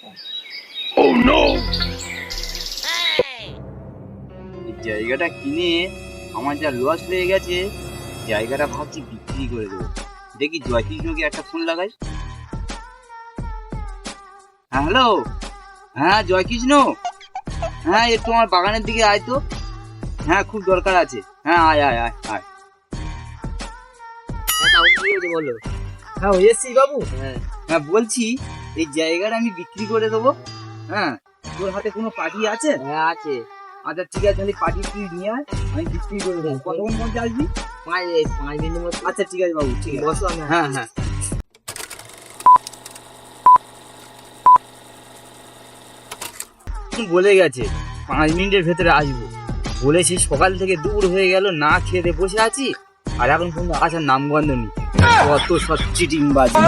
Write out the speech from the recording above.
Oh no! এই জায়গাটা কিনে আমার যা লস হয়ে গেছে, জায়গাটা ভাবছি বিক্রি করে দেবো। দেখি জয়কৃষ্ণকে একটা ফোন লাগাই। হ্যাঁ হ্যালো, হ্যাঁ জয়কৃষ্ণ, হ্যাঁ একটু আমার বাগানের দিকে আয় তো। হ্যাঁ খুব দরকার আছে, হ্যাঁ আয় আয় আয় আয়। বলো। হ্যাঁ এসছি বাবু। হ্যাঁ বলছি এই জায়গাটা আমি বিক্রি করে দেবো। হ্যাঁ তোর হাতে কোনো পার্টি আছে? হ্যাঁ আছে। আচ্ছা ঠিক আছে, তাহলে পার্টি তুই নিয়ে আয়, আমি বিক্রি করে দেবো। কতক্ষণ মধ্যে আসবি? 5 মিনিটের মধ্যে। আচ্ছা ঠিক আছে বাবু, ঠিক আছে বসো আমি। হ্যাঁ হ্যাঁ। বলে গেছে 5 মিনিটের ভেতরে আসবো, বলেছি সকাল থেকে দূর হয়ে গেল, না খেয়ে দিয়ে বসে আছি, আর এখন পর্যন্ত আসার নামগন্ধ নেই। কত সব চিটিংবাজি।